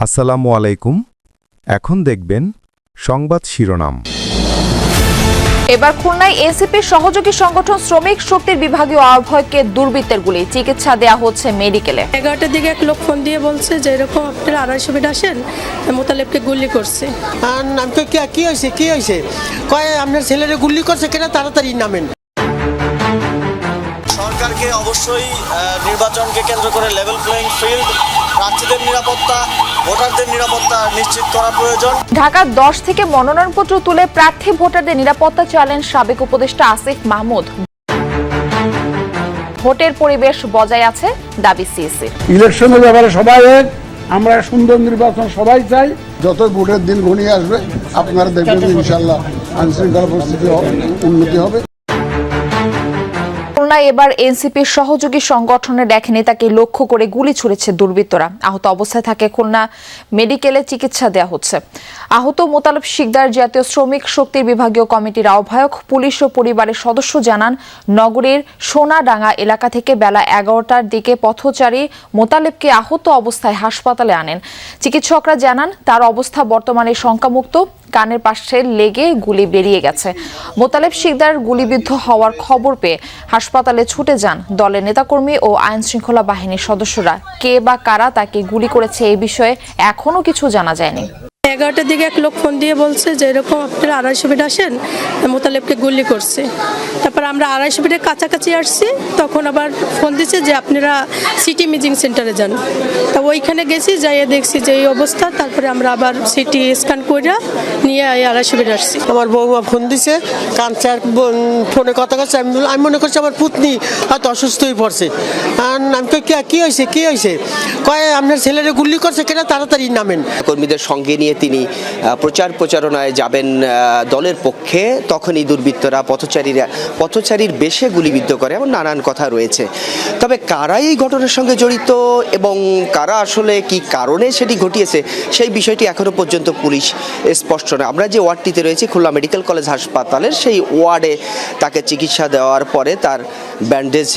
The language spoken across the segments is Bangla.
আসসালামু আলাইকুম। এখন দেখবেন সংবাদ শিরোনাম। এবার খুলনায় এনসিপির সহযোগী সংগঠন শ্রমিক শক্তির বিভাগীয় আহ্বায়ককে দুর্বৃত্তের গুলি, চিকিৎসা দেয়া হচ্ছে মেডিকেলে। 11টার দিকে এক লোক ফোন দিয়ে বলছে যে এরকম আপনারা 250 ফিট আসেন, মোতালেবকে গুলি করছে। আমি কি হয়েছে কয় আপনার ছেলেরে গুলি করছে কেনা, তাড়াতাড়ি নামেন। সরকারকে অবশ্যই নির্বাচনকে কেন্দ্র করে লেভেল প্লেইং ফিল্ড, প্রার্থীদের নিরাপত্তা, ভোটারদের নিরাপত্তা নিশ্চিত করা প্রয়োজন। ঢাকা 10 থেকে মনোনয়নপত্র তুলে প্রার্থী ভোটারদের নিরাপত্তা চাইলেন সাবেক উপদেষ্টা আসিফ মাহমুদ। ভোটের পরিবেশ বজায় আছে দাবি সিএসির। ইলেকশনের ব্যাপারে সবাই এক, আমরা সুন্দর নির্বাচন সবাই চাই। যত ভোটের দিন ঘনিয়ে আসবে আপনারা দেখবেন ইনশাআল্লাহ আইনশৃঙ্খলা পরিস্থিতি উন্নতি হবে। খুলনায় এবার এনসিপির সহযোগী সংগঠনের এক নেতাকে লক্ষ্য করে গুলি ছুড়েছে দুর্বৃত্তরা। আহত অবস্থায় তাকে খুলনা মেডিকেলে চিকিৎসা দেওয়া হচ্ছে। আহত মোতালেব শিকদার জাতীয় শ্রমিক শক্তির বিভাগীয় কমিটির আহ্বায়ক। পুলিশ ও পরিবারের সদস্য জানান, নগরীর সোনাডাঙ্গা এলাকা থেকে বেলা 11টার দিকে পথচারী মোতালেবকে আহত অবস্থায় হাসপাতালে আনেন। চিকিৎসকরা জানান তার অবস্থা বর্তমানে শঙ্কামুক্ত। কানের পাশে লেগে গুলি বেরিয়ে গেছে। মোতালেব শিকদার গুলিবিদ্ধ হওয়ার খবর পেয়ে হাসপাতালে ছুটে যান দলের নেতাকর্মী ও আইন শৃঙ্খলা বাহিনীর সদস্যরা। কে বা কারা তাকে গুলি করেছে এই বিষয়ে এখনো কিছু জানা যায়নি। 11টার দিকে এক লোক ফোন দিয়ে বলছে যে এরকম আপনারা 250 ফিট আসেন, মোতালেবকে গুলি করছে। তারপর আমরা 250 ফিটের কাছাকাছি আসছি, তখন আবার ফোন দিচ্ছে যে আপনারা সিটি ইমেজিং সেন্টারে যান। তা ওইখানে গেছি, যাইয়ে দেখছি যে এই অবস্থা। তারপরে আমরা আবার সিটি স্ক্যান করে নিয়ে 250 ফিট আসছি। আমার বউমা ফোন দিছে, কানছে আর ফোনে কথা কাছে। আমি মনে করছি আমার পুতনি হয়তো অসুস্থ হয়ে পড়ছে। আমি কি হয়েছে কয় আপনার ছেলেরে গুলি করছে কেনা, তাড়াতাড়ি নামেন। কর্মীদের সঙ্গে নিয়ে তিনি প্রচারণায় যাবেন দলের পক্ষে, তখনই দুর্বৃত্তরা পথচারীর বেশে গুলিবিদ্ধ করে, এমন নানান কথা রয়েছে। তবে কারা এই ঘটনার সঙ্গে জড়িত এবং কারা আসলে কি কারণে সেটি ঘটিয়েছে সেই বিষয়টি এখনো পর্যন্ত পুলিশ স্পষ্ট নয়। আমরা যে ওয়ার্ডটিতে রয়েছি খুলনা মেডিকেল কলেজ হাসপাতালের, সেই ওয়ার্ডে তাকে চিকিৎসা দেওয়ার পরে তার ব্যান্ডেজ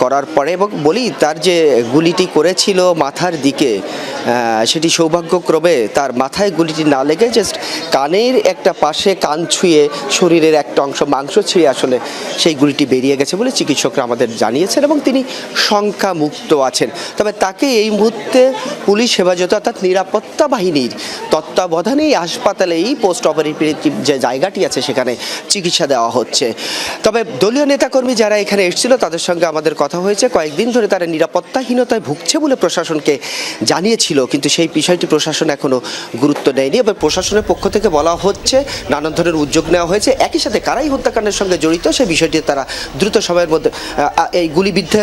করার পরে, এবং বলি তার যে গুলিটি করেছিল মাথার দিকে, সেটি সৌভাগ্যক্রমে তার মাথায় গুলিটি না লেগে জাস্ট কানের একটা পাশে, কান ছুঁয়ে শরীরের একটা অংশ মাংস ছুঁয়ে আসলে সেই গুলিটি বেরিয়ে গেছে বলে চিকিৎসকরা আমাদের জানিয়েছেন, এবং তিনি শঙ্কামুক্ত আছেন। তবে তাকে এই মুহূর্তে পুলিশ হেফাজতে অর্থাৎ নিরাপত্তা বাহিনীর তত্ত্বাবধানেই হাসপাতালেই পোস্ট অপারেটিভ যে জায়গাটি আছে সেখানে চিকিৎসা দেওয়া হচ্ছে। তবে দলীয় নেতাকর্মী যারা এখানে এসেছিল তাদের সঙ্গে আমাদের কথা হয়েছে। কয়েকদিন ধরে তারা নিরাপত্তাহীনতায় ভুগছে বলে প্রশাসনকে জানিয়েছিল, কিন্তু সেই বিষয়টি প্রশাসন এখনো গুরুত্ব নেয়নি। এবার প্রশাসনের পক্ষ থেকে বলা হচ্ছে নানান ধরনের উদ্যোগ নেওয়া হয়েছে। একই সাথে কারাই হত্যাকাণ্ডের সঙ্গে জড়িত সেই বিষয়টি তারা দ্রুত সময়ের মধ্যে এই গুলিবিদ্ধ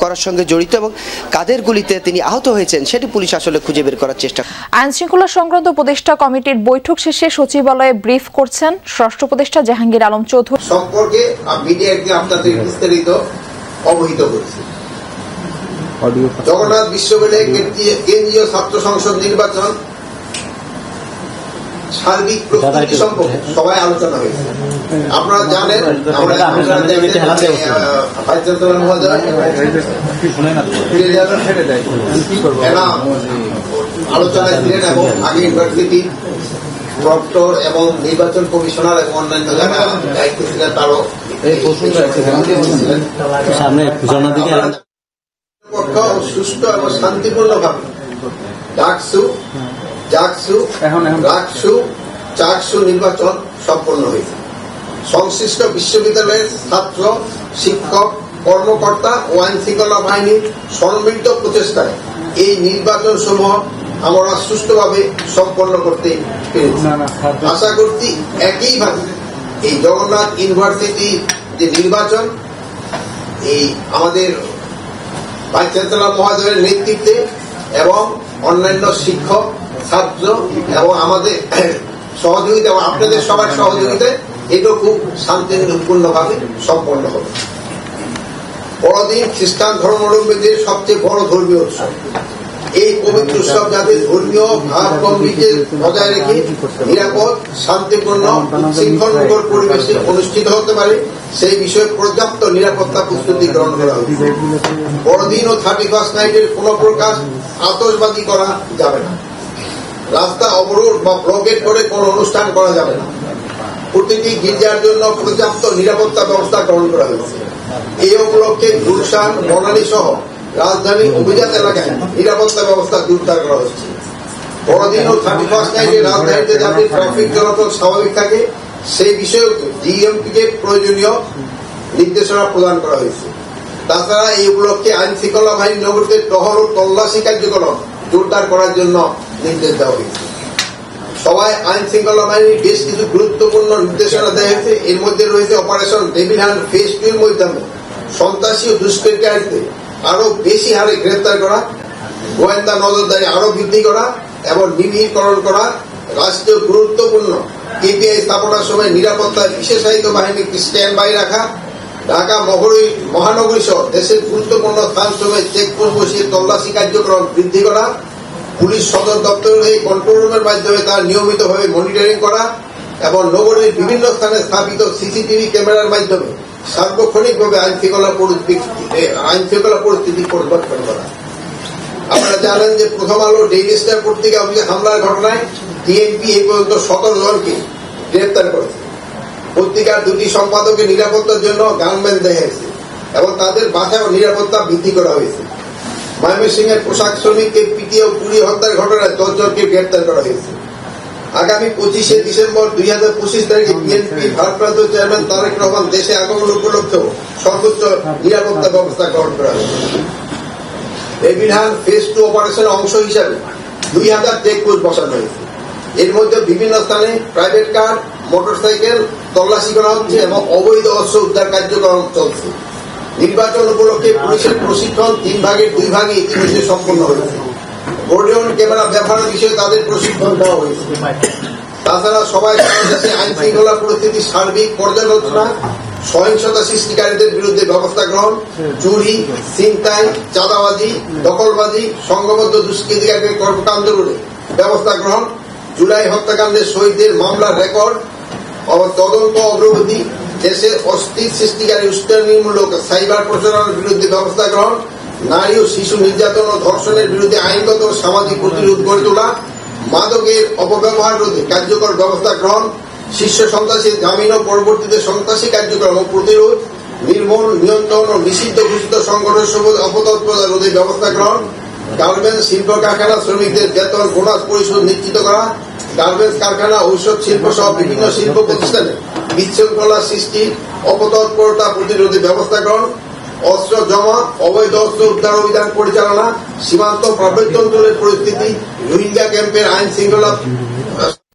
করার সঙ্গে জড়িত এবং কাদের গুলিতে তিনি আহত হয়েছেন সেটি পুলিশ আসলে খুঁজে বের করার চেষ্টা। আইন শৃঙ্খলা সংক্রান্ত উপদেষ্টা কমিটির বৈঠক শেষে সচিবালয়ে ব্রিফ করছেন ষষ্ঠ উপদেষ্টা জাহাঙ্গীর আলম চৌধুরী। সম্পর্কে মিডিয়াকে আপনাদের বিস্তারিত অবহিত করছি। জগন্নাথ বিশ্ববিদ্যালয়ের কেন্দ্রীয় ছাত্র সংসদ নির্বাচন সার্বিক প্রস্তুতি সম্পর্কে সবাই আলোচনা হয়েছে। আপনারা জানেন আলোচনায় ছিলেন এবং আগে ইউনিভার্সিটি প্রক্টর এবং নির্বাচন কমিশনার এবং অন্যান্য যারা দায়িত্ব ছিলেন তারও সুষ্ঠু এবং শান্তিপূর্ণভাবে চাকসু নির্বাচন সম্পন্ন হয়েছে। সংশ্লিষ্ট বিশ্ববিদ্যালয়ের ছাত্র, শিক্ষক, কর্মকর্তা ও আইন শৃঙ্খলা বাহিনীর সম্মিলিত প্রচেষ্টায় এই নির্বাচন সমূহ আমরা সুষ্ঠুভাবে সম্পন্ন করতে পেরেছি। আশা করছি একইভাবে এই জগন্নাথ ইউনিভার্সিটি যে নির্বাচন, এই আমাদের ভাইস চ্যান্সেলর মহোদয়ের নেতৃত্বে এবং অন্যান্য শিক্ষক, ছাত্র এবং আমাদের সহযোগিতা এবং আপনাদের সবার সহযোগিতায় এটা খুব শান্তিপূর্ণভাবে সম্পন্ন হবে। বড়দিন খ্রিস্টান ধর্মাবলম্বীদের সবচেয়ে বড় ধর্মীয় উৎসব। এই পবিত্র উৎসব যাতে ধর্মীয় ভাব গম্ভীর্য বজায় রেখে নিরাপদ, শান্তিপূর্ণ, শৃঙ্খলমুখর পরিবেশে অনুষ্ঠিত হতে পারে সেই বিষয়ে পর্যাপ্ত নিরাপত্তা প্রস্তুতি গ্রহণ করা হয়েছে। বড়দিন ও 31st নাইটের কোন প্রকার আতশবাজি করা যাবে না। রাস্তা অবরোধ বা ব্লকেট করে কোনো অনুষ্ঠান করা যাবে না। প্রতিটি গির্জার জন্য পর্যাপ্ত নিরাপত্তা ব্যবস্থা গ্রহণ করা হয়েছে। এই উপলক্ষে গুলশান, বনানী সহ রাজধানী অভিজাত এলাকায় নিরাপত্তা ব্যবস্থা জোরদার করা হচ্ছে। বড়দিন ও 31st নাইটে রাজধানীতে যাতে ট্রাফিক চলাচল স্বাভাবিক থাকে সেই বিষয়ে ডিএমপিকে প্রয়োজনীয় নির্দেশনা প্রদান করা হয়েছে। তাছাড়া এই উপলক্ষে আইন শৃঙ্খলা বাহিনী নগরীতে টহল ও তল্লাশি কার্যক্রম জোরদার করার জন্য নির্দেশ দেওয়া হয়েছে। সবাই আইন শৃঙ্খলা বাহিনীর বেশ কিছু গুরুত্বপূর্ণ নির্দেশনা দেওয়া হয়েছে। এর মধ্যে রয়েছে অপারেশন ডেভিল হ্যান্ড ফেজ 2 এর মাধ্যমে সন্ত্রাসী ও দুষ্কৃতিকারীদের আরো বেশি হারে গ্রেফতার করা, গোয়েন্দা নজরদারি আরো বৃদ্ধি করা এবং নিবিড়করণ করা, রাষ্ট্রীয় গুরুত্বপূর্ণ কেপিআই স্থাপনার সময় নিরাপত্তায় বিশেষায়িত বাহিনীকে স্ট্যান্ড বাই রাখা, ঢাকা মহানগরী সহ দেশের গুরুত্বপূর্ণ স্থান সময় চেকপোস্ট বসিয়ে তল্লাশি কার্যক্রম বৃদ্ধি করা, পুলিশ সদর দপ্তরের এই কন্ট্রোল রুমের মাধ্যমে তার নিয়মিতভাবে মনিটরিং করা এবং নগরীর বিভিন্ন স্থানে স্থাপিত সিসিটিভি ক্যামেরার মাধ্যমে সার্বক্ষণিকভাবে আইন শৃঙ্খলা পরিস্থিতি পর্যবেক্ষণ করা। আপনারা জানেন যে প্রথম আলো, ডেইলি স্টার পত্রিকা অফিসে হামলার ঘটনায় ডিএমপি এই পর্যন্ত 17 জনকে গ্রেফতার করেছে। পত্রিকার 2টি সম্পাদকের নিরাপত্তার জন্য গানম্যান দেওয়া হয়েছে এবং তাদের বাসা ও নিরাপত্তা বৃদ্ধি করা হয়েছে। ময়মনসিংহের পোশাক শ্রমিককে পিটিয়ে ও পুড়িয়ে হত্যার ঘটনায় 10 জনকে গ্রেফতার করা হয়েছে। আগামী 25শে ডিসেম্বর 2025 তারিখে বিএনপি ভারপ্রাপ্ত চেয়ারম্যান তারেক রহমান দেশে আগমন উপলক্ষে সর্বোচ্চ নিরাপত্তা ব্যবস্থা গ্রহণ করা হয়েছে। ডেভিল হ্যান্ড ফেজ 2 অপারেশনের অংশ হিসাবে 2000 চেকপোস্ট বসানো হয়েছে। এর মধ্যে বিভিন্ন স্থানে প্রাইভেট কার, মোটরসাইকেল তল্লাশি করা হচ্ছে এবং অবৈধ অস্ত্র উদ্ধার কার্যক্রম চলছে। নির্বাচন উপলক্ষে পুলিশের প্রশিক্ষণ 3 ভাগের 2 ভাগে ইতিমধ্যে সম্পন্ন হয়েছে। বোর্ডিয়ন ক্যামেরা ব্যবহারের বিষয়ে তাদের প্রশিক্ষণ দেওয়া হয়েছে। তাছাড়া সবাই দেশে আইন শৃঙ্খলা পরিস্থিতির সার্বিক পর্যালোচনা, সহিংসতা সৃষ্টিকারীদের বিরুদ্ধে ব্যবস্থা গ্রহণ, চুরি, ছিনতাই, চাঁদাবাজি, দখলবাজি, সংঘবদ্ধ দুষ্কৃতিকারীদের কর্মকাণ্ড রোধে ব্যবস্থা গ্রহণ, জুলাই হত্যাকাণ্ডের শহীদদের মামলার রেকর্ড ও তদন্ত অগ্রগতি, দেশের অস্থির সৃষ্টিকারী উস্কানিমূলক সাইবার প্রচারণার বিরুদ্ধে ব্যবস্থা গ্রহণ, নারী ও শিশু নির্যাতন ও ধর্ষণের বিরুদ্ধে আইনগত ও সামাজিক প্রতিরোধ গড়ে তোলা, মাদকের অপব্যবহার রোধে কার্যকর ব্যবস্থা গ্রহণ, শীর্ষ সন্ত্রাসীর জামিন ও পরবর্তীতে সন্ত্রাসী কার্যক্রম ও প্রতিরোধ, নির্মূল, নিয়ন্ত্রণ ও নিষিদ্ধ ঘোষিত সংগঠন অপতৎপরতা রোধে ব্যবস্থা গ্রহণ, গার্মেন্টস শিল্প কারখানা শ্রমিকদের বেতন বোনাস পরিশোধ নিশ্চিত করা, গার্মেন্টস কারখানা, ঔষধ শিল্প সহ বিভিন্ন শিল্প প্রতিষ্ঠানে বিশৃঙ্খলা সৃষ্টি, অপতৎপরতা প্রতিরোধে ব্যবস্থা গ্রহণ, অস্ত্র জমা, অবৈধ অস্ত্র উদ্ধার অভিযান পরিচালনা, সীমান্ত প্রত্যন্তরের পরিস্থিতি, রোহিঙ্গা ক্যাম্পের আইন শৃঙ্খলা